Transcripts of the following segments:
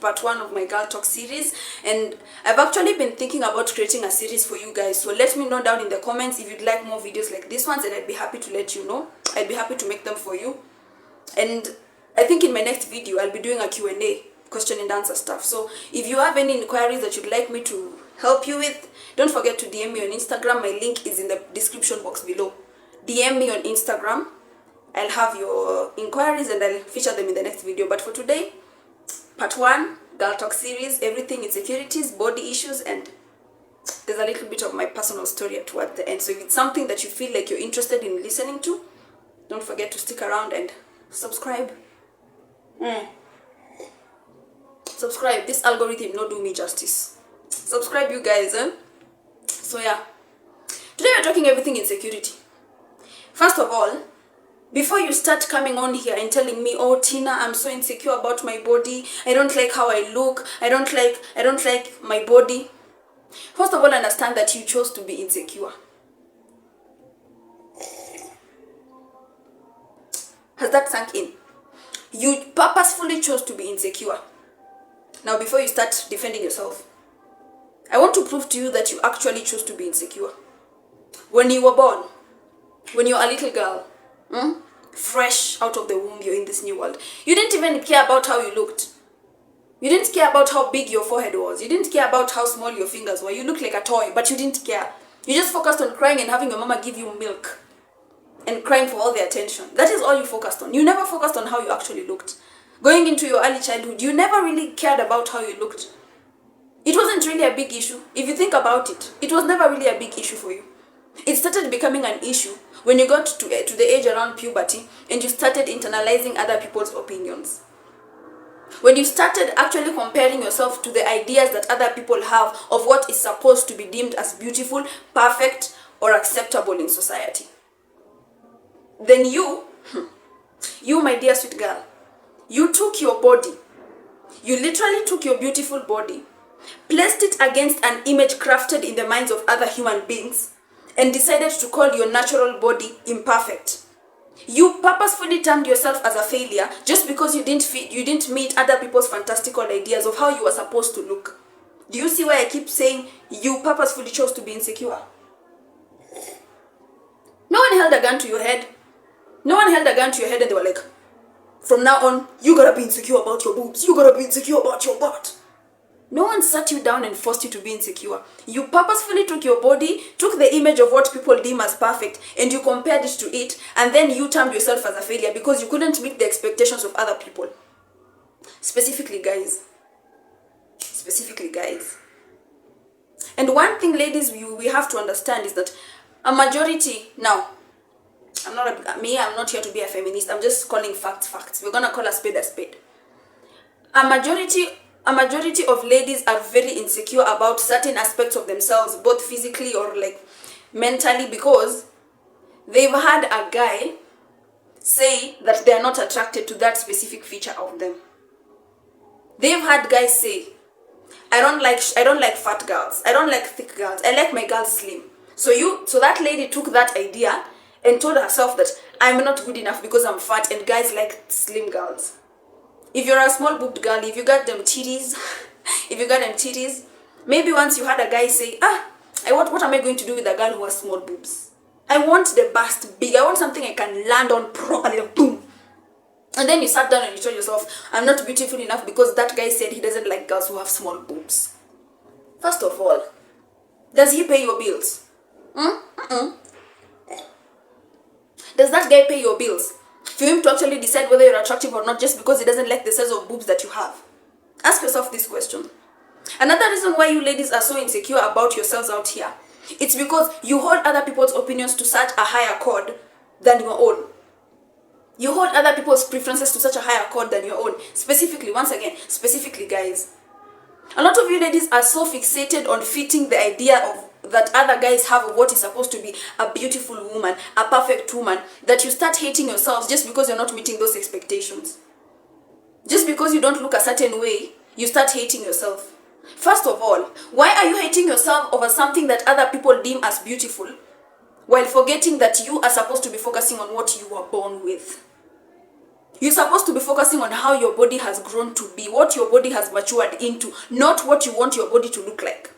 part 1 of my Girl Talk series, and I've actually been thinking about creating a series for you guys. So let me know down in the comments if you'd like more videos like these ones, and I'd be happy to let you know. I'd be happy to make them for you. And I think in my next video I'll be doing a Q&A, question and answer stuff. So if you have any inquiries that you'd like me to help you with, don't forget to DM me on Instagram. My link is in the description box below. DM me on Instagram. I'll have your inquiries and I'll feature them in the next video. But for today, part 1, Girl Talk series, everything insecurities, body issues, and there's a little bit of my personal story towards the end. So if it's something that you feel like you're interested in listening to, don't forget to stick around and subscribe. Subscribe. This algorithm not do me justice. Subscribe, you guys. So yeah, today we're talking everything insecurity. First of all, before you start coming on here and telling me, oh Tina, I'm so insecure about my body, I don't like how I look, I don't like my body. First of all, understand that you chose to be insecure. Has that sunk in? You purposefully chose to be insecure. Now, before you start defending yourself, I want to prove to you that you actually chose to be insecure. When you were born, when you were a little girl, fresh out of the womb, you're in this new world, you didn't even care about how you looked. You didn't care about how big your forehead was. You didn't care about how small your fingers were. You looked like a toy, but you didn't care. You just focused on crying and having your mama give you milk and crying for all the attention. That is all you focused on. You never focused on how you actually looked. Going into your early childhood, you never really cared about how you looked. It wasn't really a big issue. If you think about it, it was never really a big issue for you. It started becoming an issue when you got to the age around puberty and you started internalizing other people's opinions. When you started actually comparing yourself to the ideas that other people have of what is supposed to be deemed as beautiful, perfect, or acceptable in society. Then you, my dear sweet girl, you took your body, you literally took your beautiful body, placed it against an image crafted in the minds of other human beings, and decided to call your natural body imperfect. You purposefully termed yourself as a failure just because you didn't meet other people's fantastical ideas of how you were supposed to look. Do you see why I keep saying you purposefully chose to be insecure? No one held a gun to your head. No one held a gun to your head and they were like, from now on, you gotta be insecure about your boobs. You gotta be insecure about your butt. No one sat you down and forced you to be insecure. You purposefully took your body, took the image of what people deem as perfect, and you compared it to it, and then you termed yourself as a failure because you couldn't meet the expectations of other people. Specifically guys. And one thing, ladies, we have to understand is that a majority, now, I'm not here to be a feminist, I'm just calling facts. We're gonna call a spade a spade. A majority of ladies are very insecure about certain aspects of themselves, both physically or like mentally, because they've had a guy say that they are not attracted to that specific feature of them. They've had guys say, I don't like fat girls, I don't like thick girls, I like my girls slim. So that lady took that idea and told herself that I'm not good enough because I'm fat and guys like slim girls. If you're a small boobed girl, if you got them titties, maybe once you had a guy say, what am I going to do with a girl who has small boobs? I want the bust big, I want something I can land on properly, boom. And then you sat down and you told yourself, I'm not beautiful enough because that guy said he doesn't like girls who have small boobs. First of all, does he pay your bills? Does that guy pay your bills? For him to actually decide whether you're attractive or not just because he doesn't like the size of boobs that you have? Ask yourself this question. Another reason why you ladies are so insecure about yourselves out here, it's because you hold other people's opinions to such a higher chord than your own. You hold other people's preferences to such a higher chord than your own. Specifically guys. A lot of you ladies are so fixated on fitting the idea of that other guys have of what is supposed to be a beautiful woman, a perfect woman, that you start hating yourselves just because you're not meeting those expectations. Just because you don't look a certain way, you start hating yourself. First of all, why are you hating yourself over something that other people deem as beautiful, while forgetting that you are supposed to be focusing on what you were born with? You're supposed to be focusing on how your body has grown to be, what your body has matured into, not what you want your body to look like.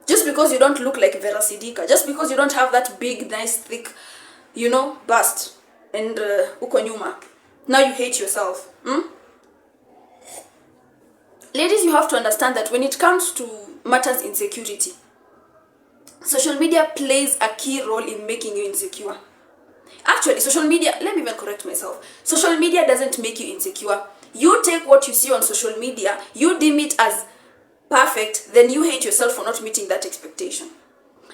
Just because you don't look like Vera Sidika, just because you don't have that big, nice, thick, bust and uko nyuma, now you hate yourself. Ladies, you have to understand that when it comes to matters insecurity, social media plays a key role in making you insecure. Actually, social media, let me even correct myself. Social media doesn't make you insecure. You take what you see on social media, you deem it as perfect, then you hate yourself for not meeting that expectation.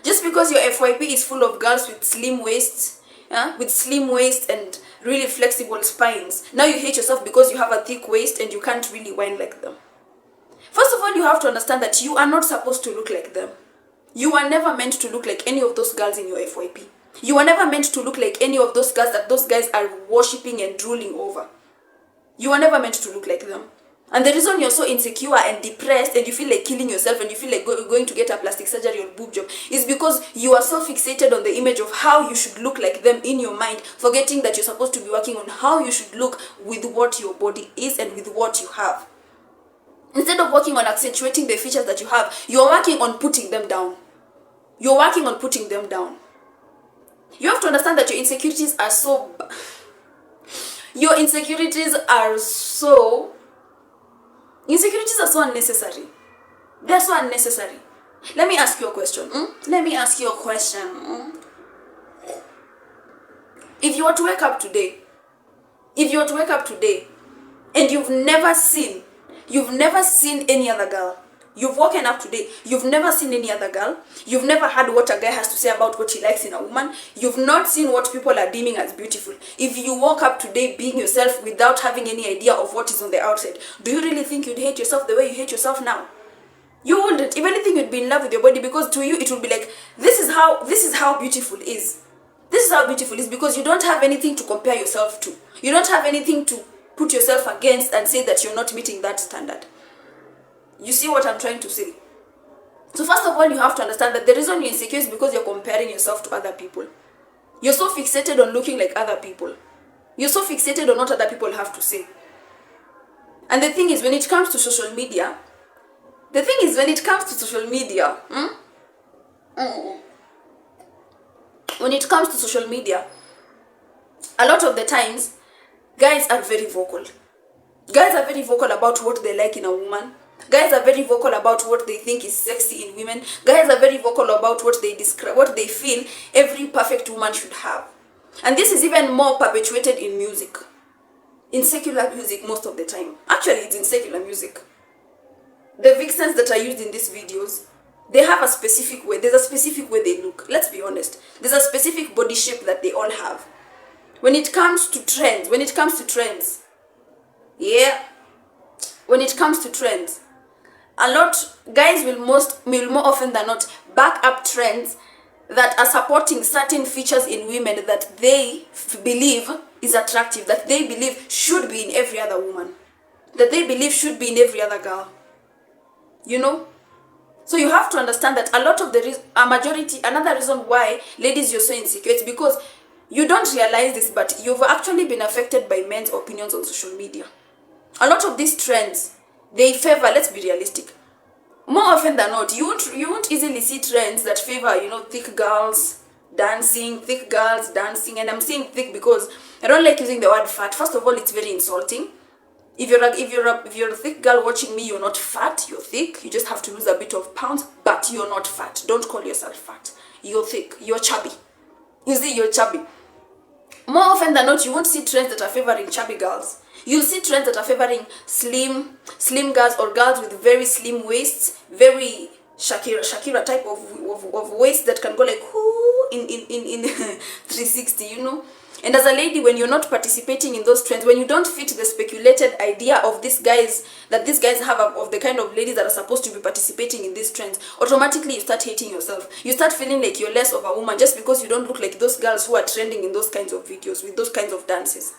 Just because your FYP is full of girls with slim waists, and really flexible spines, now you hate yourself because you have a thick waist and you can't really whine like them. First of all, you have to understand that you are not supposed to look like them. You are never meant to look like any of those girls in your FYP. You are never meant to look like any of those girls that those guys are worshipping and drooling over. You are never meant to look like them. And the reason you're so insecure and depressed and you feel like killing yourself and you feel like going to get a plastic surgery or boob job is because you are so fixated on the image of how you should look like them in your mind, forgetting that you're supposed to be working on how you should look with what your body is and with what you have. Instead of working on accentuating the features that you have, you're working on putting them down. You're working on putting them down. You have to understand that your insecurities are so unnecessary. They're so unnecessary. Let me ask you a question. Let me ask you a question. If you were to wake up today, and you've never seen any other girl, you've woken up today, you've never seen any other girl, you've never heard what a guy has to say about what he likes in a woman, you've not seen what people are deeming as beautiful. If you woke up today being yourself without having any idea of what is on the outside, do you really think you'd hate yourself the way you hate yourself now? You wouldn't. If anything, you'd be in love with your body, because to you it would be like, this is how beautiful is. This is how beautiful is, because you don't have anything to compare yourself to. You don't have anything to put yourself against and say that you're not meeting that standard. You see what I'm trying to say? So first of all, you have to understand that the reason you're insecure is because you're comparing yourself to other people. You're so fixated on looking like other people. You're so fixated on what other people have to say. And the thing is, when it comes to social media, a lot of the times, guys are very vocal. Guys are very vocal about what they like in a woman. Guys are very vocal about what they think is sexy in women. Guys are very vocal about what they feel every perfect woman should have. And this is even more perpetuated in music. In secular music most of the time. Actually, it's in secular music. The vixens that are used in these videos, they have a specific way. There's a specific way they look. Let's be honest. There's a specific body shape that they all have. When it comes to trends, a lot guys will more often than not back up trends that are supporting certain features in women that they believe is attractive, that they believe should be in every other woman, that they believe should be in every other girl. So you have to understand that another reason why ladies you're so insecure is because you don't realize this, but you've actually been affected by men's opinions on social media. A lot of these trends, they favor, let's be realistic, more often than not, you won't easily see trends that favor, thick girls dancing, and I'm saying thick because I don't like using the word fat. First of all, it's very insulting. If you're a thick girl watching me, you're not fat, you're thick. You just have to lose a bit of pounds, but you're not fat. Don't call yourself fat. You're thick, you're chubby. You see, you're chubby. More often than not, you won't see trends that are favoring chubby girls. You'll see trends that are favoring slim girls or girls with very slim waists, very Shakira type of waist that can go like in 360, And as a lady, when you're not participating in those trends, when you don't fit the speculated idea of these guys have of the kind of ladies that are supposed to be participating in these trends, automatically you start hating yourself. You start feeling like you're less of a woman just because you don't look like those girls who are trending in those kinds of videos with those kinds of dances.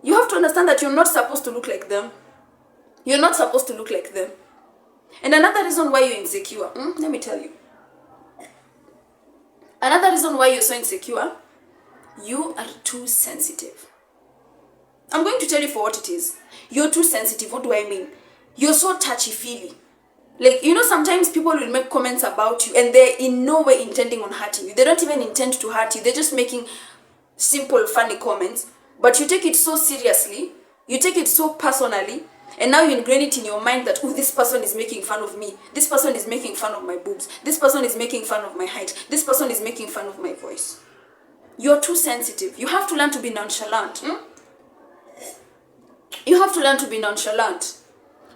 You have to understand that you're not supposed to look like them. You're not supposed to look like them. And another reason why you're insecure, let me tell you. Another reason why you're so insecure, you are too sensitive. I'm going to tell you for what it is. You're too sensitive. What do I mean? You're so touchy-feely. Like, you know, sometimes people will make comments about you and they're in no way intending on hurting you. They don't even intend to hurt you. They're just making simple, funny comments. But you take it so seriously. You take it so personally. And now you ingrain it in your mind that, oh, this person is making fun of me. This person is making fun of my boobs. This person is making fun of my height. This person is making fun of my voice. You're too sensitive. You have to learn to be nonchalant. You have to learn to be nonchalant.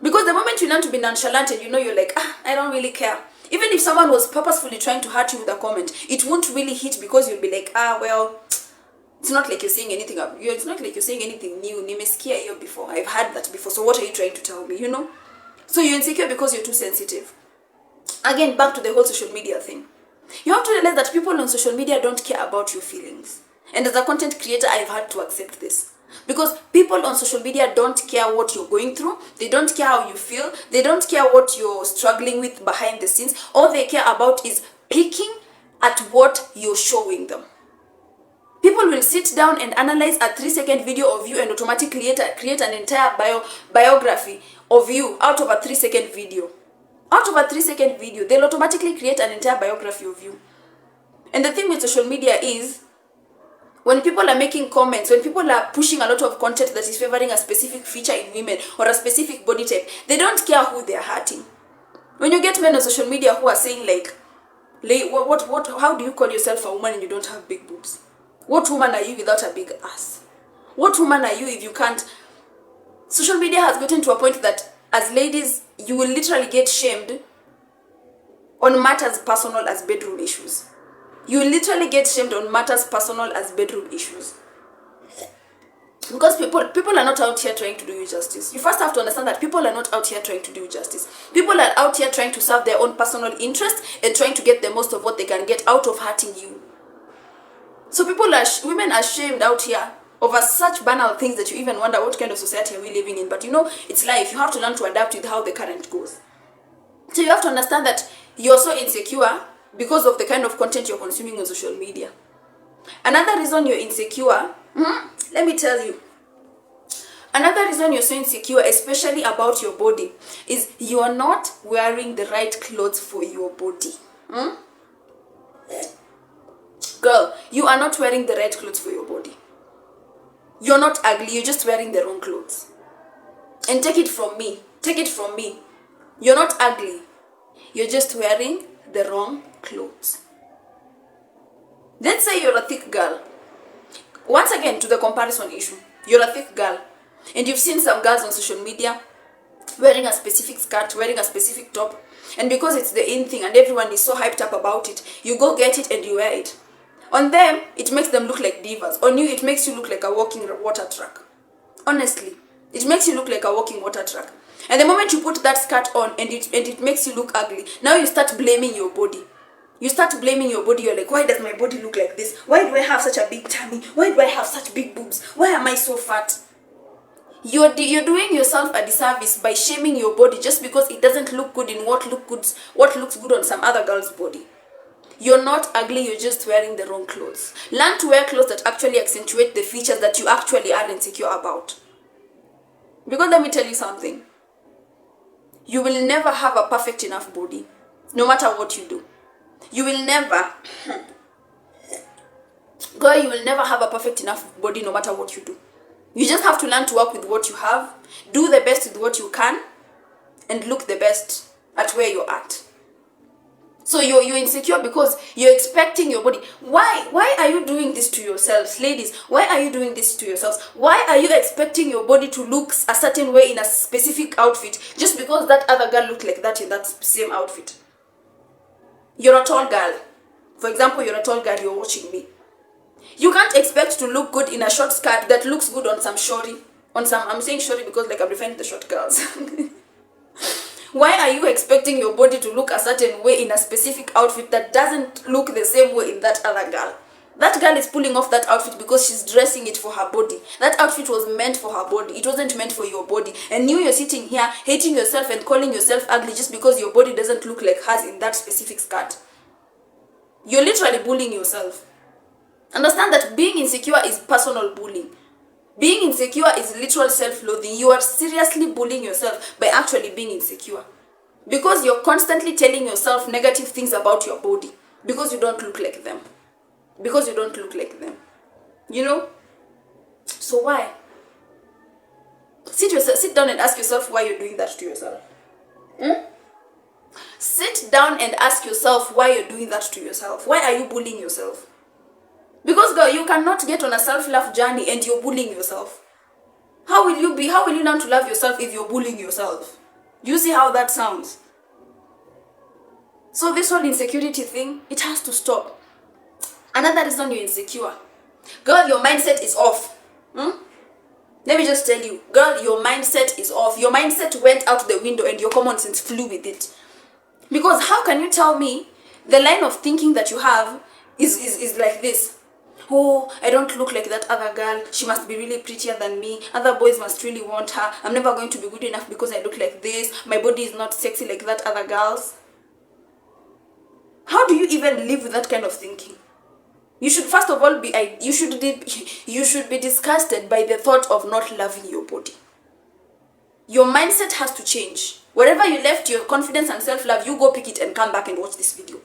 Because the moment you learn to be nonchalant and you know you're like, I don't really care. Even if someone was purposefully trying to hurt you with a comment, it won't really hit because you'll be like, well, it's not like you're saying anything. It's not like you're saying anything new. Nimesikia hiyo before. I've had that before. So what are you trying to tell me, you know? So you're insecure because you're too sensitive. Again, back to the whole social media thing. You have to realize that people on social media don't care about your feelings. And as a content creator, I've had to accept this. Because people on social media don't care what you're going through. They don't care how you feel. They don't care what you're struggling with behind the scenes. All they care about is picking at what you're showing them. People will sit down and analyze a 3-second video of you and automatically create an entire biography of you out of a 3-second video. Out of a 3-second video, they'll automatically create an entire biography of you. And the thing with social media is, when people are making comments, when people are pushing a lot of content that is favoring a specific feature in women or a specific body type, they don't care who they are hurting. When you get men on social media who are saying like how do you call yourself a woman and you don't have big boobs? What woman are you without a big ass? What woman are you if you can't? Social media has gotten to a point that as ladies, you will literally get shamed on matters personal as bedroom issues. You will literally get shamed on matters personal as bedroom issues. Because people are not out here trying to do you justice. You first have to understand that people are not out here trying to do you justice. People are out here trying to serve their own personal interest and trying to get the most of what they can get out of hurting you. So women are shamed out here over such banal things that you even wonder what kind of society are we living in. But you know, it's life. You have to learn to adapt with how the current goes. So you have to understand that you're so insecure because of the kind of content you're consuming on social media. Another reason you're insecure, let me tell you. Another reason you're so insecure, especially about your body, is you are not wearing the right clothes for your body. Girl, you are not wearing the right clothes for your body. You're not ugly, you're just wearing the wrong clothes. And take it from me. You're not ugly. You're just wearing the wrong clothes. Let's say you're a thick girl. Once again, to the comparison issue. You're a thick girl. And you've seen some girls on social media wearing a specific skirt, wearing a specific top. And because it's the in thing and everyone is so hyped up about it, you go get it and you wear it. On them, it makes them look like divas. On you, it makes you look like a walking water truck. Honestly, it makes you look like a walking water truck. And the moment you put that skirt on and it makes you look ugly, now you start blaming your body. You start blaming your body. You're like, why does my body look like this? Why do I have such a big tummy? Why do I have such big boobs? Why am I so fat? You're doing yourself a disservice by shaming your body just because it doesn't look good in what looks good on some other girl's body. You're not ugly, you're just wearing the wrong clothes. Learn to wear clothes that actually accentuate the features that you actually are insecure about. Because let me tell you something. You will never have a perfect enough body, no matter what you do. You will never, girl, you will never have a perfect enough body no matter what you do. You just have to learn to work with what you have, do the best with what you can, and look the best at where you're at. So you're insecure because you're expecting your body. Why are you doing this to yourselves, ladies? Why are you doing this to yourselves? Why are you expecting your body to look a certain way in a specific outfit just because that other girl looked like that in that same outfit? You're a tall girl. For example, you're a tall girl, you're watching me. You can't expect to look good in a short skirt that looks good on some shorty. I'm saying shorty because like I'm referring to the short girls. Why are you expecting your body to look a certain way in a specific outfit that doesn't look the same way in that other girl? That girl is pulling off that outfit because she's dressing it for her body. That outfit was meant for her body. It wasn't meant for your body. And you're sitting here hating yourself and calling yourself ugly just because your body doesn't look like hers in that specific skirt. You're literally bullying yourself. Understand that being insecure is personal bullying. Being insecure is literal self-loathing. You are seriously bullying yourself by actually being insecure. Because you're constantly telling yourself negative things about your body. Because you don't look like them. Because you don't look like them. You know? So why? Sit down and ask yourself why you're doing that to yourself. Sit down and ask yourself why you're doing that to yourself. Why are you bullying yourself? Because girl, you cannot get on a self-love journey and you're bullying yourself. How will you learn to love yourself if you're bullying yourself? You see how that sounds? So this whole insecurity thing, it has to stop. Another reason you're insecure. Girl, your mindset is off. Let me just tell you, girl, your mindset is off. Your mindset went out the window and your common sense flew with it. Because how can you tell me the line of thinking that you have is like this? Oh, I don't look like that other girl. She must be really prettier than me. Other boys must really want her. I'm never going to be good enough because I look like this. My body is not sexy like that other girl's. How do you even live with that kind of thinking? You should first of all you should be disgusted by the thought of not loving your body. Your mindset has to change. Wherever you left your confidence and self-love, you go pick it and come back and watch this video.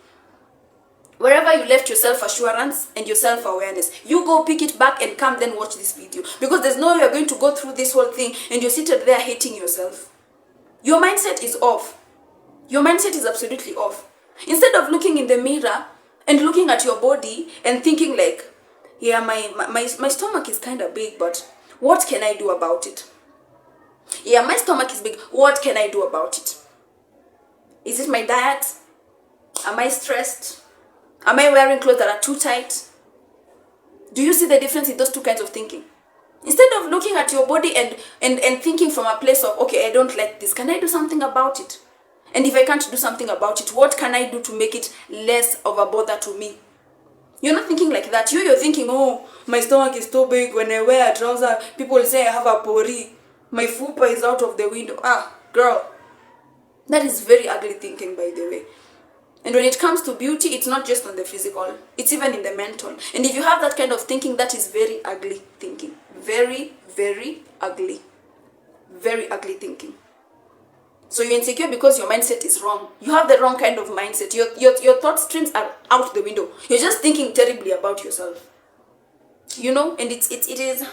Wherever you left your self-assurance and your self-awareness, you go pick it back and come then watch this video. Because there's no way you're going to go through this whole thing and you're seated there hating yourself. Your mindset is off. Your mindset is absolutely off. Instead of looking in the mirror and looking at your body and thinking like, yeah, my stomach is kind of big, but what can I do about it? Yeah, my stomach is big. What can I do about it? Is it my diet? Am I stressed? Am I wearing clothes that are too tight? Do you see the difference in those two kinds of thinking? Instead of looking at your body and thinking from a place of, okay, I don't like this. Can I do something about it? And if I can't do something about it, what can I do to make it less of a bother to me? You're not thinking like that. You're thinking, oh, my stomach is too big. When I wear a trouser, people say I have a pori. My fupa is out of the window. Ah, girl. That is very ugly thinking, by the way. And when it comes to beauty, it's not just on the physical. It's even in the mental. And if you have that kind of thinking, that is very ugly thinking. Very, very ugly. Very ugly thinking. So you're insecure because your mindset is wrong. You have the wrong kind of mindset. Your thought streams are out the window. You're just thinking terribly about yourself. You know, and it is.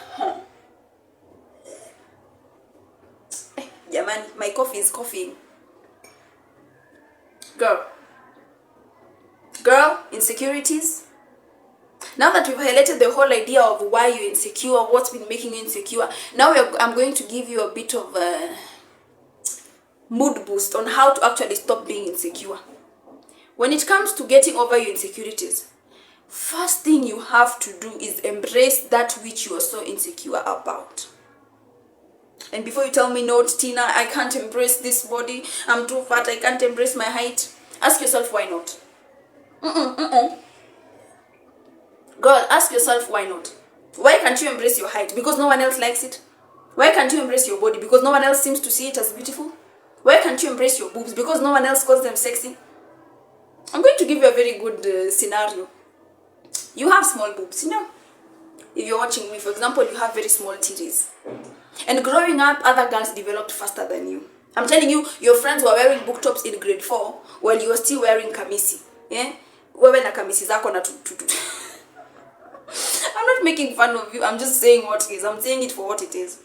Yeah, man, my coffee is coughing. Girl, insecurities. Now that we've highlighted the whole idea of why you're insecure, what's been making you insecure, now I'm going to give you a bit of a mood boost on how to actually stop being insecure. When it comes to getting over your insecurities, first thing you have to do is embrace that which you are so insecure about. And before you tell me, no, Tina, I can't embrace this body, I'm too fat, I can't embrace my height, ask yourself why not. Girl, ask yourself why not. Why can't you embrace your height? Because no one else likes it. Why can't you embrace your body? Because no one else seems to see it as beautiful. Why can't you embrace your boobs? Because no one else calls them sexy. I'm going to give you a very good scenario. You have small boobs, you know. If you're watching me, for example, you have very small titties. And growing up, other girls developed faster than you. I'm telling you, your friends were wearing book tops in grade 4 while you were still wearing kamisi. Yeah? Wewe na kamisi zako na tutu. I'm not making fun of you. I'm just saying what it is. I'm saying it for what it is.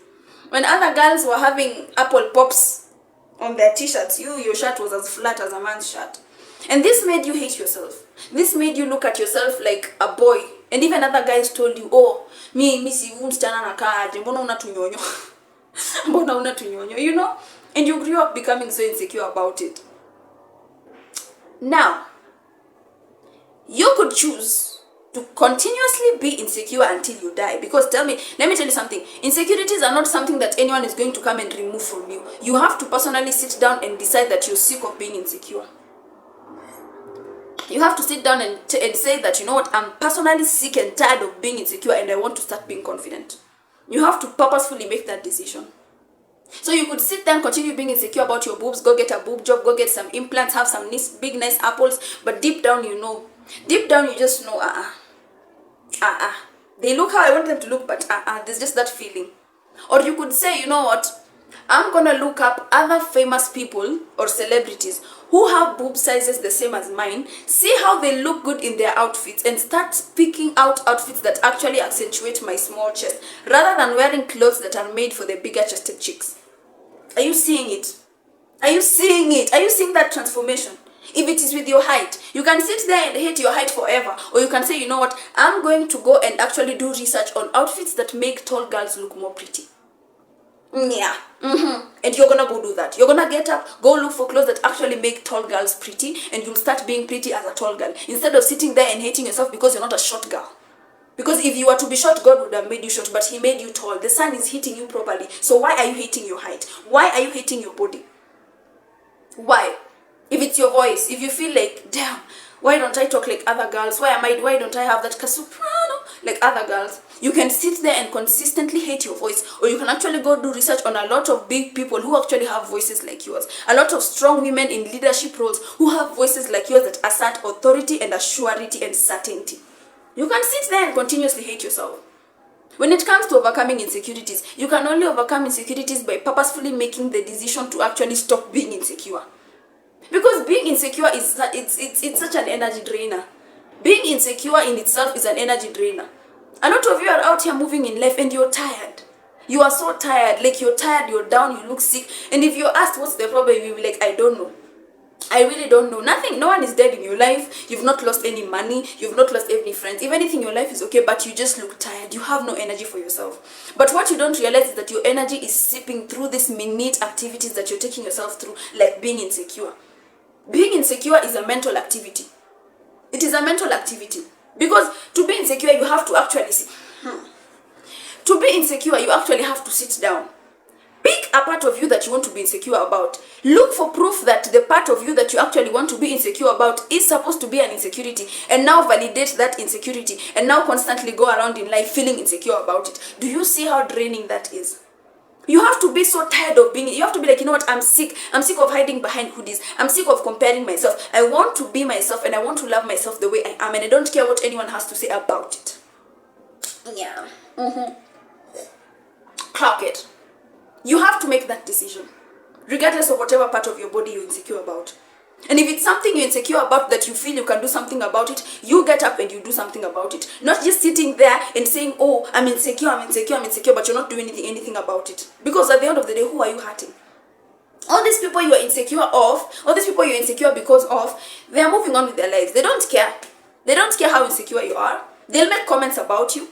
When other girls were having apple pops on their t-shirts, your shirt was as flat as a man's shirt. And this made you hate yourself. This made you look at yourself like a boy. And even other guys told you, oh, si msichana anakaa, mbona una tunyonyo? Mbona una tunyonyo, you know? And you grew up becoming so insecure about it. Now, you could choose to continuously be insecure until you die. Because let me tell you something. Insecurities are not something that anyone is going to come and remove from you. You have to personally sit down and decide that you're sick of being insecure. You have to sit down and say that, you know what, I'm personally sick and tired of being insecure and I want to start being confident. You have to purposefully make that decision. So you could sit there and continue being insecure about your boobs, go get a boob job, go get some implants, have some big nice apples, but deep down you know. Deep down you just know, they look how I want them to look, but there's just that feeling. Or you could say, you know what, I'm gonna look up other famous people or celebrities who have boob sizes the same as mine, see how they look good in their outfits, and start picking out outfits that actually accentuate my small chest, rather than wearing clothes that are made for the bigger chested chicks. Are you seeing it? Are you seeing it? Are you seeing that transformation? If it is with your height, you can sit there and hate your height forever. Or you can say, you know what, I'm going to go and actually do research on outfits that make tall girls look more pretty. Yeah. And you're gonna go do that. You're gonna get up, go look for clothes that actually make tall girls pretty, and you'll start being pretty as a tall girl, instead of sitting there and hating yourself because you're not a short girl. Because if you were to be short, God would have made you short, but he made you tall. The sun is hitting you properly. So why are you hating your height? Why are you hating your body? Why? If it's your voice, if you feel like, damn, why don't I talk like other girls? Why don't I have that soprano like other girls? You can sit there and consistently hate your voice, or you can actually go do research on a lot of big people who actually have voices like yours. A lot of strong women in leadership roles who have voices like yours that assert authority and assurity and certainty. You can sit there and continuously hate yourself. When it comes to overcoming insecurities, you can only overcome insecurities by purposefully making the decision to actually stop being insecure. Because being insecure is it's such an energy drainer. Being insecure in itself is an energy drainer. A lot of you are out here moving in life and you're tired. You are so tired, like you're tired, you're down, you look sick. And if you're asked what's the problem, you'll be like, I don't know. I really don't know. Nothing, no one is dead in your life. You've not lost any money. You've not lost any friends. If anything, your life is okay, but you just look tired. You have no energy for yourself. But what you don't realize is that your energy is seeping through these minute activities that you're taking yourself through, like being insecure. Being insecure is a mental activity. It is a mental activity. Because to be insecure, you have to actually see. To be insecure, you actually have to sit down. Pick a part of you that you want to be insecure about. Look for proof that the part of you that you actually want to be insecure about is supposed to be an insecurity, and now validate that insecurity, and now constantly go around in life feeling insecure about it. Do you see how draining that is? You have to be so tired of being, you have to be like, you know what, I'm sick of hiding behind hoodies. I'm sick of comparing myself. I want to be myself, and I want to love myself the way I am, and I don't care what anyone has to say about it. Yeah. Clock it. You have to make that decision, regardless of whatever part of your body you're insecure about. And if it's something you're insecure about that you feel you can do something about it, you get up and you do something about it. Not just sitting there and saying, oh, I'm insecure, but you're not doing anything about it. Because at the end of the day, who are you hurting? All these people you are insecure of, all these people you're insecure because of, they are moving on with their lives. They don't care. They don't care how insecure you are. They'll make comments about you.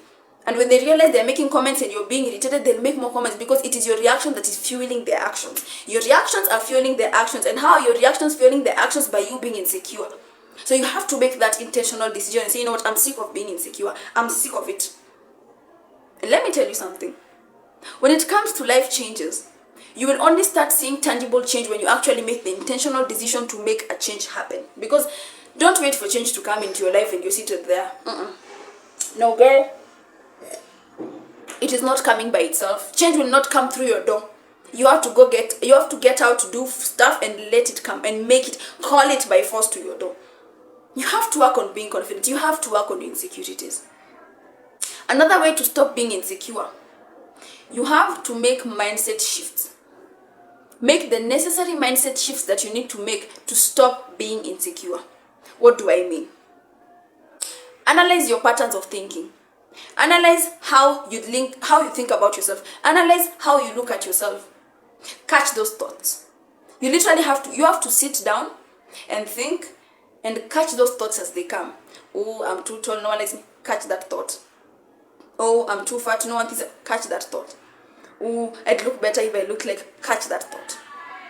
And when they realize they're making comments and you're being irritated, they'll make more comments, because it is your reaction that is fueling their actions. Your reactions are fueling their actions. And how are your reactions fueling their actions? By you being insecure. So you have to make that intentional decision and say, you know what, I'm sick of being insecure. I'm sick of it. And let me tell you something. When it comes to life changes, you will only start seeing tangible change when you actually make the intentional decision to make a change happen. Because don't wait for change to come into your life and you're seated there. No, girl. It is not coming by itself. Change will not come through your door. You have to get out to do stuff and let it come and make it, call it by force to your door. You have to work on being confident. You have to work on your insecurities. Another way to stop being insecure, you have to make mindset shifts. Make the necessary mindset shifts that you need to make to stop being insecure. What do I mean? Analyze your patterns of thinking. Analyze how you think about yourself. Analyze how you look at yourself. Catch those thoughts. You literally have to sit down and think and catch those thoughts as they come. Oh, I'm too tall, no one likes me. Catch that thought. Oh, I'm too fat, no one thinks. Catch that thought. Oh, I'd look better if I look like. Catch that thought.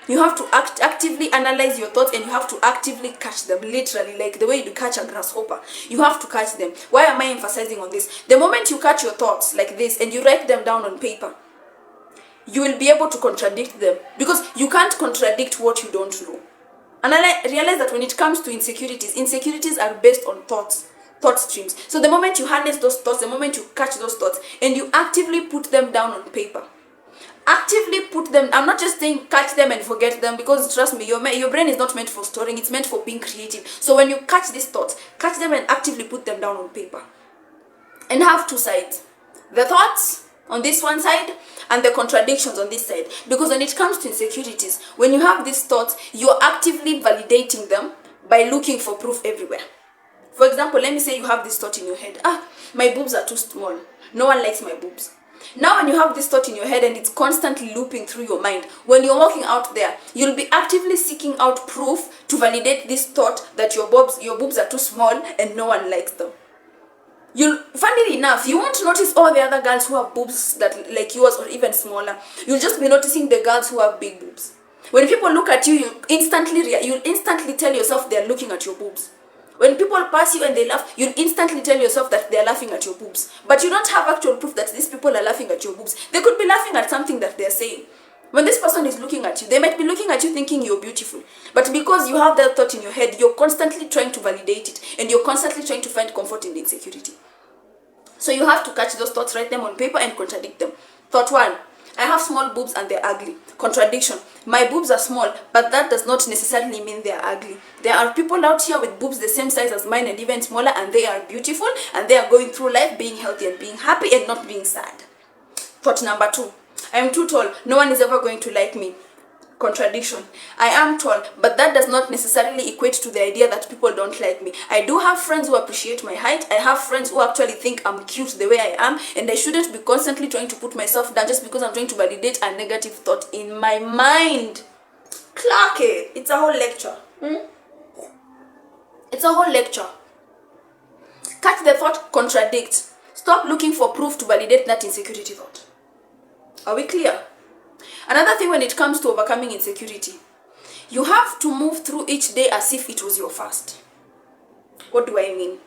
You have to actively analyze your thoughts, and you have to actively catch them, literally, like the way you catch a grasshopper. You have to catch them. Why am I emphasizing on this? The moment you catch your thoughts like this and you write them down on paper, you will be able to contradict them, because you can't contradict what you don't know. And I realize that when it comes to insecurities are based on thought streams. So the moment you harness those thoughts, the moment you catch those thoughts, and you actively put them down on paper, actively put them, I'm not just saying catch them and forget them, because trust me, your brain is not meant for storing, it's meant for being creative. So when you catch these thoughts, catch them and actively put them down on paper. And have two sides, the thoughts on this one side and the contradictions on this side. Because when it comes to insecurities, when you have these thoughts, you're actively validating them by looking for proof everywhere. For example, let me say you have this thought in your head, my boobs are too small, no one likes my boobs. Now when you have this thought in your head and it's constantly looping through your mind, when you're walking out there, you'll be actively seeking out proof to validate this thought that your boobs are too small and no one likes them. Funnily enough, you won't notice all the other girls who have boobs that like yours or even smaller. You'll just be noticing the girls who have big boobs. When people look at you, you'll instantly tell yourself they're looking at your boobs. When people pass you and they laugh, you'll instantly tell yourself that they're laughing at your boobs. But you don't have actual proof that these people are laughing at your boobs. They could be laughing at something that they're saying. When this person is looking at you, they might be looking at you thinking you're beautiful. But because you have that thought in your head, you're constantly trying to validate it. And you're constantly trying to find comfort in the insecurity. So you have to catch those thoughts, write them on paper and contradict them. Thought 1, I have small boobs and they're ugly. Contradiction, my boobs are small, but that does not necessarily mean they're ugly. There are people out here with boobs the same size as mine and even smaller, and they are beautiful and they are going through life being healthy and being happy and not being sad. Thought number 2, I am too tall, no one is ever going to like me. Contradiction, I am tall, but that does not necessarily equate to the idea that people don't like me. I do have friends who appreciate my height. I have friends who actually think I'm cute the way I am, and I shouldn't be constantly trying to put myself down just because I'm trying to validate a negative thought in my mind. Clock it. It's a whole lecture. It's a whole lecture. Catch the thought, contradict. Stop looking for proof to validate that insecurity thought. Are we clear? Another thing when it comes to overcoming insecurity, you have to move through each day as if it was your first. What do I mean?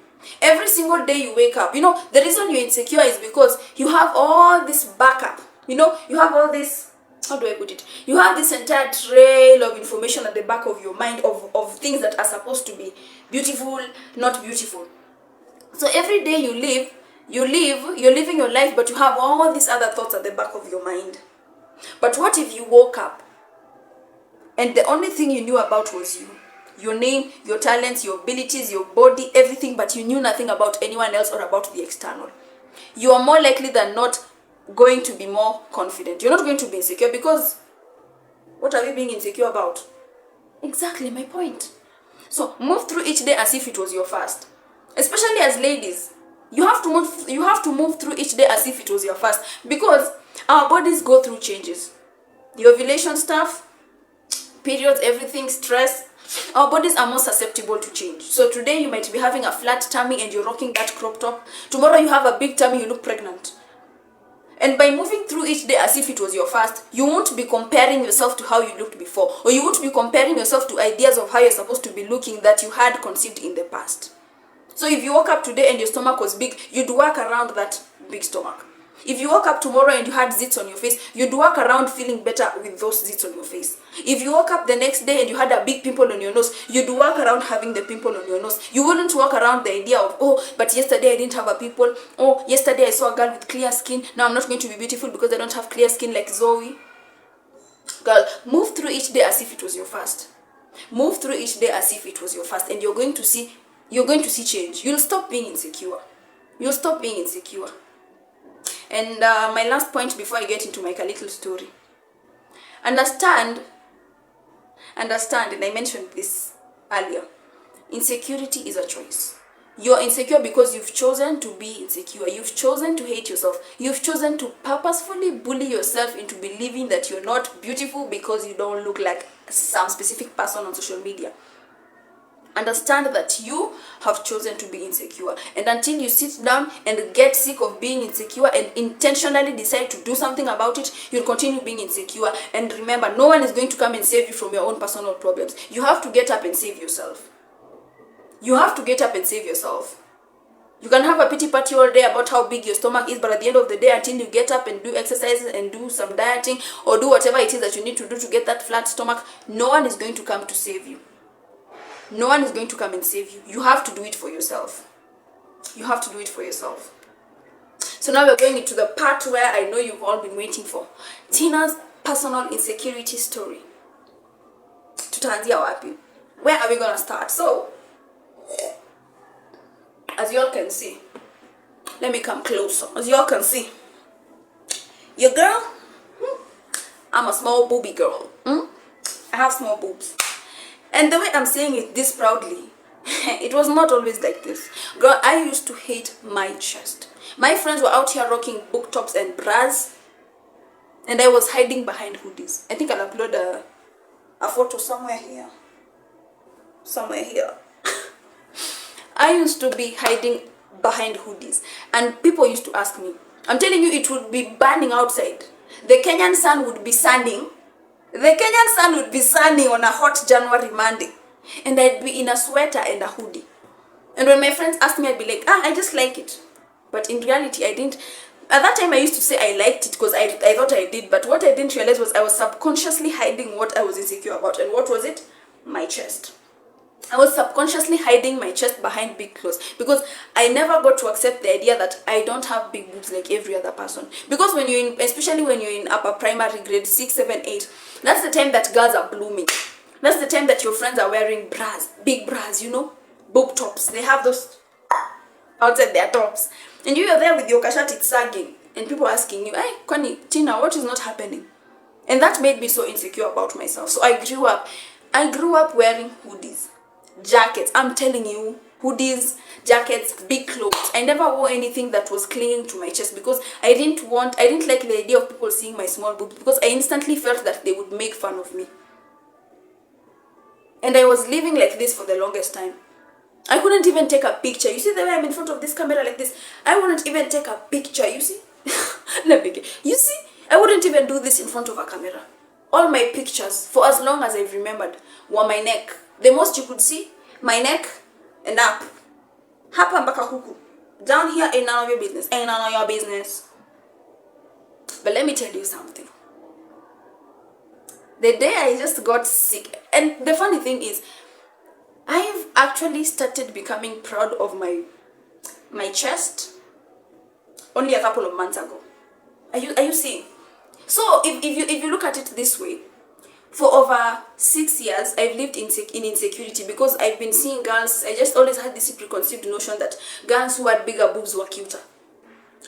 Every single day you wake up, the reason you're insecure is because you have all this backup. You have all this, how do I put it? You have this entire trail of information at the back of your mind of things that are supposed to be beautiful, not beautiful. So every day you're living your life, but you have all these other thoughts at the back of your mind. But what if you woke up and the only thing you knew about was you? Your name, your talents, your abilities, your body, everything, but you knew nothing about anyone else or about the external. You are more likely than not going to be more confident. You're not going to be insecure because what are you being insecure about? Exactly my point. So move through each day as if it was your first. Especially as ladies, you have to move through each day as if it was your first, because our bodies go through changes. The ovulation stuff, periods, everything, stress. Our bodies are more susceptible to change. So today you might be having a flat tummy and you're rocking that crop top. Tomorrow you have a big tummy, you look pregnant. And by moving through each day as if it was your first, you won't be comparing yourself to how you looked before. Or you won't be comparing yourself to ideas of how you're supposed to be looking that you had conceived in the past. So if you woke up today and your stomach was big, you'd work around that big stomach. If you woke up tomorrow and you had zits on your face, you'd work around feeling better with those zits on your face. If you woke up the next day and you had a big pimple on your nose, you'd work around having the pimple on your nose. You wouldn't walk around the idea of, but yesterday I didn't have a pimple. Oh, yesterday I saw a girl with clear skin. Now I'm not going to be beautiful because I don't have clear skin like Zoe. Girl, move through each day as if it was your first. Move through each day as if it was your first, and you're going to see change. You'll stop being insecure. You'll stop being insecure. And my last point before I get into my little story. Understand, and I mentioned this earlier, insecurity is a choice. You're insecure because you've chosen to be insecure. You've chosen to hate yourself. You've chosen to purposefully bully yourself into believing that you're not beautiful because you don't look like some specific person on social media. Understand that you have chosen to be insecure, and until you sit down and get sick of being insecure and intentionally decide to do something about it, you'll continue being insecure. And remember, no one is going to come and save you from your own personal problems. You have to get up and save yourself. You have to get up and save yourself. You can have a pity party all day about how big your stomach is, but at the end of the day, until you get up and do exercises and do some dieting or do whatever it is that you need to do to get that flat stomach, no one is going to come to save you. No one is going to come and save you. You have to do it for yourself. You have to do it for yourself. So now we're going into the part where I know you've all been waiting for. Tina's personal insecurity story. Tutaanzia wapi? Where are we going to start? So, as you all can see, let me come closer. As you all can see, Your girl? I'm a small booby girl. I have small boobs. And the way I'm saying it this proudly, it was not always like this. Girl, I used to hate my chest. My friends were out here rocking book tops and bras, and I was hiding behind hoodies. I think I'll upload a photo somewhere here. Somewhere here. I used to be hiding behind hoodies, and people used to ask me. I'm telling you, it would be burning outside. The Kenyan sun would be sunning. The Kenyan sun would be sunning on a hot January Monday, and I'd be in a sweater and a hoodie. And when my friends asked me, I'd be like, I just like it. But in reality, I didn't. At that time, I used to say I liked it because I thought I did. But what I didn't realize was I was subconsciously hiding what I was insecure about. And what was it? My chest. I was subconsciously hiding my chest behind big clothes because I never got to accept the idea that I don't have big boobs like every other person. Because when you're in, especially when you're in upper primary grade 6, 7, 8, that's the time that girls are blooming. That's the time that your friends are wearing bras, big bras, you know, boob tops. They have those outside their tops. And you're there with your kashati, it's sagging. And people asking you, hey, Kwani, Tina, what is not happening? And that made me so insecure about myself. So I grew up wearing hoodies, jackets. I'm telling you, hoodies, jackets, big clothes. I never wore anything that was clinging to my chest because I didn't like the idea of people seeing my small boobs because I instantly felt that they would make fun of me. And I was living like this for the longest time. I couldn't even take a picture. You see the way I'm in front of this camera like this? I wouldn't even take a picture, you see? You see? I wouldn't even do this in front of a camera. All my pictures, for as long as I've remembered, were my neck. The most you could see, my neck and up. Hapa mpaka huku. Down here ain't none of your business. Ain't none of your business. But let me tell you something. The day I just got sick, and the funny thing is, I've actually started becoming proud of my chest only a couple of months ago. Are you seeing? So if you look at it this way, for over 6 years I've lived in insecurity because I've been seeing girls. I just always had this preconceived notion that girls who had bigger boobs were cuter.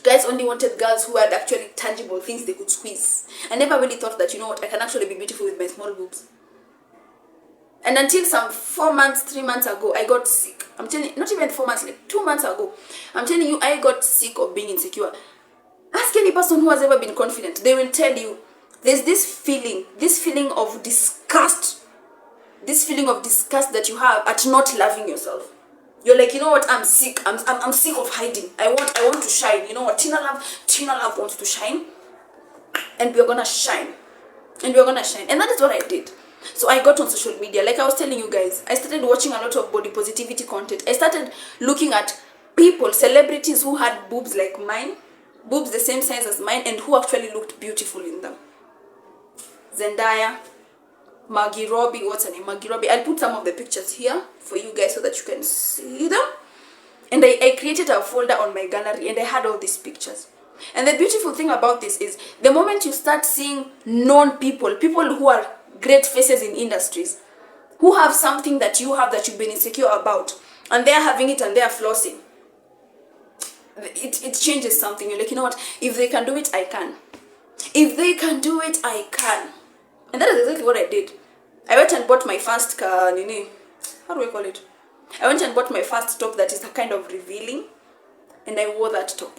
Guys only wanted girls who had actually tangible things they could squeeze. I never really thought that, you know what, I can actually be beautiful with my small boobs. And until some 3 months ago, I got sick. I'm telling you, not even 4 months, like 2 months ago. I'm telling you, I got sick of being insecure. Ask any person who has ever been confident. They will tell you, there's this feeling of disgust. This feeling of disgust that you have at not loving yourself. You're like, you know what, I'm sick. I'm sick of hiding. I want to shine. You know what, Tina Love wants to shine. And we're gonna shine. And that is what I did. So I got on social media. Like I was telling you guys, I started watching a lot of body positivity content. I started looking at people, celebrities who had boobs like mine, boobs the same size as mine, and who actually looked beautiful in them. Zendaya, Margot Robbie, what's her name? Margot Robbie. I'll put some of the pictures here for you guys so that you can see them. And I created a folder on my gallery and I had all these pictures. And the beautiful thing about this is the moment you start seeing known people who are great faces in industries, who have something that you have that you've been insecure about, and they're having it and they're flossing, it changes something. You're like, you know what, if they can do it, I can. If they can do it, I can. And that is exactly what I did. I went and bought my first how do I call it? I went and bought my first top that is a kind of revealing, and I wore that top.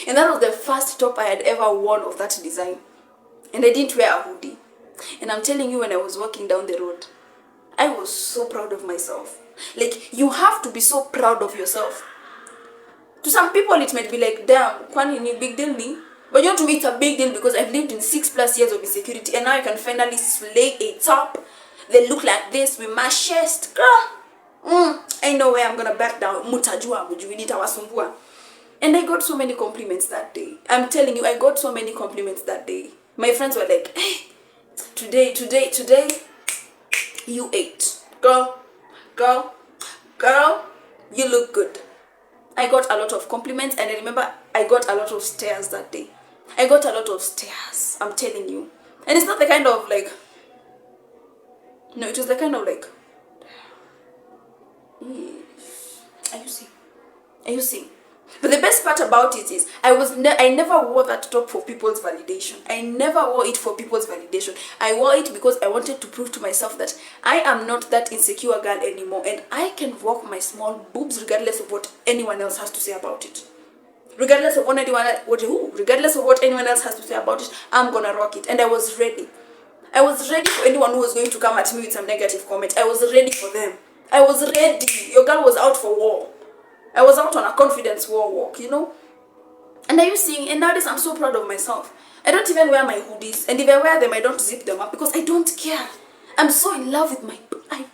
And that was the first top I had ever worn of that design. And I didn't wear a hoodie. And I'm telling you, when I was walking down the road, I was so proud of myself. Like, you have to be so proud of yourself. To some people, it might be like, damn, Kwani, ni big deal me. But you know, to me, it's a big deal because I've lived in 6+ years of insecurity. And now I can finally slay a top. They look like this with my chest. Girl, ain't no way I'm going to back down. Mutajua, mujuinita wasumbua. And I got so many compliments that day. I'm telling you, I got so many compliments that day. My friends were like, hey, today, you ate. Girl, you look good. I got a lot of compliments, and I remember I got a lot of stares that day. I got a lot of stares, I'm telling you. And it's not the kind of like, no, it was the kind of like, are you seeing? But the best part about it is I never wore that top for people's validation. I never wore it for people's validation. I wore it because I wanted to prove to myself that I am not that insecure girl anymore, and I can walk my small boobs regardless of what anyone else has to say about it. Regardless of what anyone else has to say about it, I'm gonna rock it. And I was ready. I was ready for anyone who was going to come at me with some negative comment. I was ready for them. I was ready. Your girl was out for war. I was out on a confidence war walk, you know. And are you seeing? And nowadays I'm so proud of myself. I don't even wear my hoodies, and if I wear them, I don't zip them up because I don't care. I'm so in love with my. I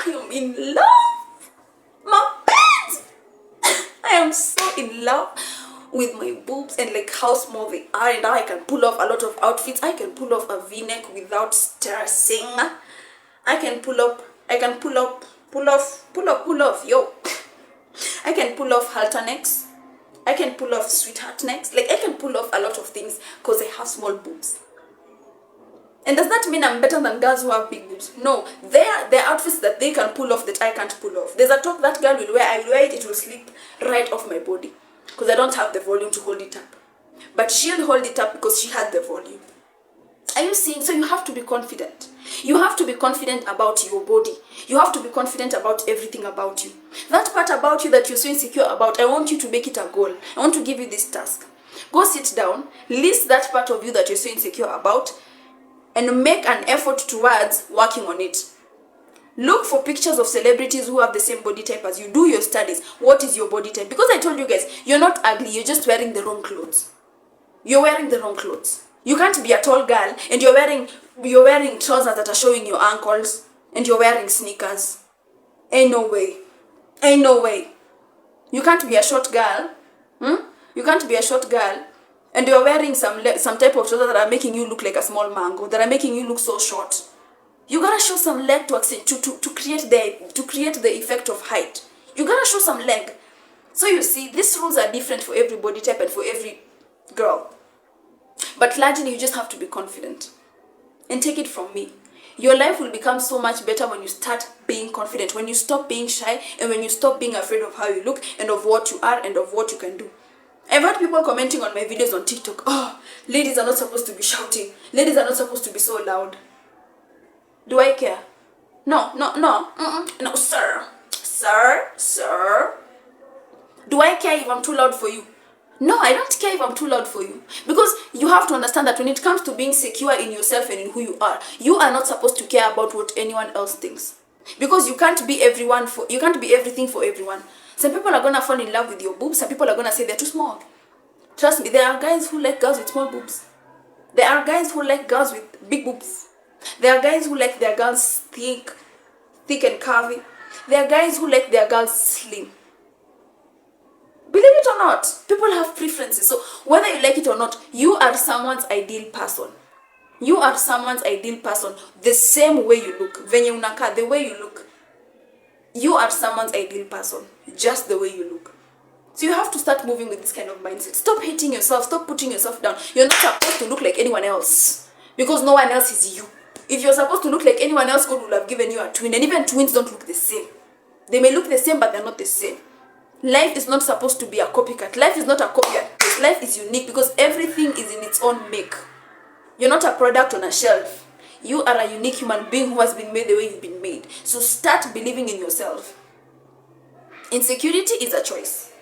am in love. My pants. I am so in love with my boobs and like how small they are, and I can pull off a lot of outfits. I can pull off a V-neck without stressing. I can pull off, yo. I can pull off halter necks. I can pull off sweetheart necks. Like, I can pull off a lot of things because I have small boobs. And does that mean I'm better than girls who have big boobs? No. There are outfits that they can pull off that I can't pull off. There's a top that girl will wear. I will wear it, it will slip right off my body because I don't have the volume to hold it up. But she'll hold it up because she has the volume. Are you seeing? So you have to be confident. You have to be confident about your body. You have to be confident about everything about you. That part about you that you're so insecure about, I want you to make it a goal. I want to give you this task. Go sit down, list that part of you that you're so insecure about, and make an effort towards working on it. Look for pictures of celebrities who have the same body type as you. Do your studies. What is your body type? Because I told you guys, you're not ugly. You're just wearing the wrong clothes. You're wearing the wrong clothes. You can't be a tall girl and you're wearing trousers that are showing your ankles and you're wearing sneakers. Ain't no way. Ain't no way. You can't be a short girl. You can't be a short girl and you're wearing some type of trousers that are making you look like a small mango, that are making you look so short. You gotta show some leg to accent to create the effect of height. You gotta show some leg. So you see, these rules are different for every body type and for every girl. But largely, you just have to be confident. And take it from me. Your life will become so much better when you start being confident, when you stop being shy, and when you stop being afraid of how you look, and of what you are, and of what you can do. I've had people commenting on my videos on TikTok, oh, ladies are not supposed to be shouting. Ladies are not supposed to be so loud. Do I care? No, sir. Sir. Do I care if I'm too loud for you? No, I don't care if I'm too loud for you. Because you have to understand that when it comes to being secure in yourself and in who you are not supposed to care about what anyone else thinks. Because you can't be everything for everyone. Some people are gonna fall in love with your boobs, some people are gonna say they're too small. Trust me, there are guys who like girls with small boobs. There are guys who like girls with big boobs. There are guys who like their girls thick and curvy. There are guys who like their girls slim. Believe it or not, people have preferences. So whether you like it or not, you are someone's ideal person. You are someone's ideal person. The same way you look. Venye unaka, the way you look. You are someone's ideal person. Just the way you look. So you have to start moving with this kind of mindset. Stop hating yourself. Stop putting yourself down. You're not supposed to look like anyone else. Because no one else is you. If you're supposed to look like anyone else, God will have given you a twin. And even twins don't look the same. They may look the same, but they're not the same. Life is not supposed to be a copycat. Life is not a copycat. Life is unique because everything is in its own make. You're not a product on a shelf. You are a unique human being who has been made the way you've been made. So start believing in yourself. Insecurity is a choice.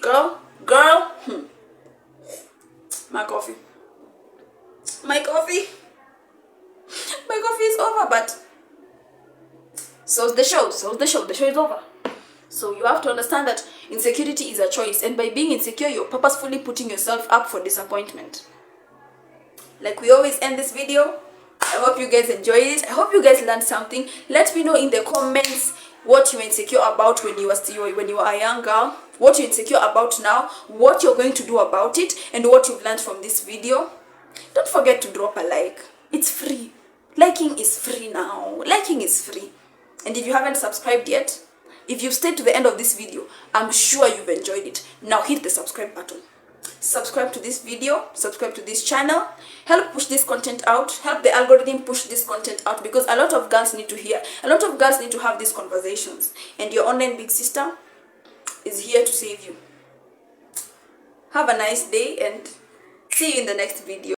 Girl. My coffee. My coffee is over, but so's the show. The show is over. So you have to understand that insecurity is a choice, and by being insecure, you're purposefully putting yourself up for disappointment. Like we always end this video, I hope you guys enjoyed it. I hope you guys learned something. Let me know in the comments what you're insecure about when you were a young girl, what you're insecure about now, what you're going to do about it, and what you've learned from this video. Don't forget to drop a like. It's free. Liking is free now. Liking is free. And if you haven't subscribed yet, if you've stayed to the end of this video, I'm sure you've enjoyed it. Now hit the subscribe button. Subscribe to this video, subscribe to this channel, help push this content out, help the algorithm push this content out, because a lot of girls need to hear, a lot of girls need to have these conversations, and your online big sister is here to save you. Have a nice day and see you in the next video.